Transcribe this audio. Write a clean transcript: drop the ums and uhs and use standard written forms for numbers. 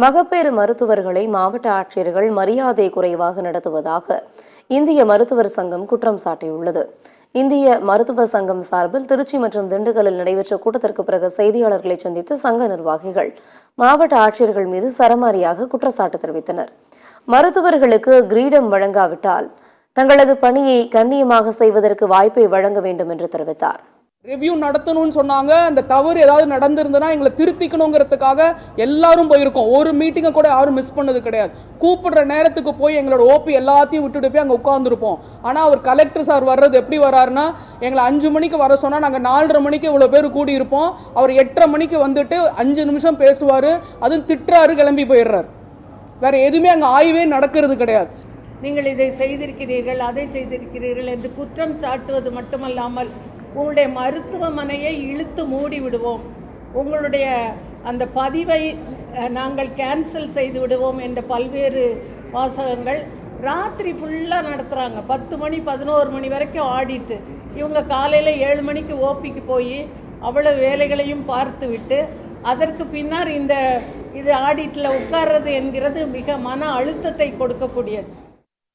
மகப்பேறு மருத்துவர்களை மாவட்ட ஆட்சியர்கள் மரியாதை குறைவாக நடத்துவதாக இந்திய மருத்துவர் சங்கம் குற்றம் சாட்டியுள்ளது. இந்திய மருத்துவ சங்கம் சார்பில் திருச்சி மற்றும் திண்டுக்கல்லில் நடைபெற்ற கூட்டத்திற்கு பிறகு செய்தியாளர்களை சந்தித்த சங்க நிர்வாகிகள் மாவட்ட ஆட்சியர்கள் மீது சரமாரியாக குற்றச்சாட்டு தெரிவித்தனர். மருத்துவர்களுக்கு கிரீடம் வழங்காவிட்டால் தங்களது பணியை கண்ணியமாக செய்வதற்கு வாய்ப்பை வழங்க வேண்டும் என்று தெரிவித்தார். ரிவ்யூ நடத்தணும்னு சொன்னாங்க. அந்த தவறு ஏதாவது நடந்திருந்தனா எங்களை திருத்திக்கணுங்கிறதுக்காக எல்லாரும் போயிருக்கோம். ஒரு மீட்டிங்கை கூட யாரும் மிஸ் பண்ணது கிடையாது. கூப்பிடுற நேரத்துக்கு போய் எங்களோட ஓபி எல்லாத்தையும் விட்டுட்டு போய் அங்கே உட்காந்துருப்போம். ஆனால் அவர் கலெக்டர் சார் வர்றது எப்படி வராருன்னா, எங்களை 5 மணிக்கு வர சொன்னால் நாங்கள் 4:30 மணிக்கு இவ்வளோ பேர் கூடி இருப்போம். அவர் 8:30 மணிக்கு வந்துட்டு 5 நிமிஷம் பேசுவார். அதுவும் திட்டுறாரு, கிளம்பி போயிடுறாரு. வேற எதுவுமே அங்கே ஆய்வே நடக்கிறது கிடையாது. நீங்கள் இதை செய்திருக்கிறீர்கள், அதை செய்திருக்கிறீர்கள் என்று குற்றம் சாட்டுவது மட்டுமல்லாமல் உங்களுடைய மருத்துவமனையை இழுத்து மூடி விடுவோம், உங்களுடைய அந்த பதிவை நாங்கள் கேன்சல் செய்து விடுவோம் என்ற பல்வேறு வாசகங்கள் ராத்திரி ஃபுல்லாக நடத்துகிறாங்க. 10 மணி 11 மணி வரைக்கும் ஆடிட்டு இவங்க காலையில் 7 மணிக்கு ஓபிக்கு போய் அவ்வளவு வேலைகளையும் பார்த்து விட்டு அதற்கு பின்னர் இது ஆடிட்டில் உட்கார்றது என்கிறது மிக மன அழுத்தத்தை கொடுக்கக்கூடியது.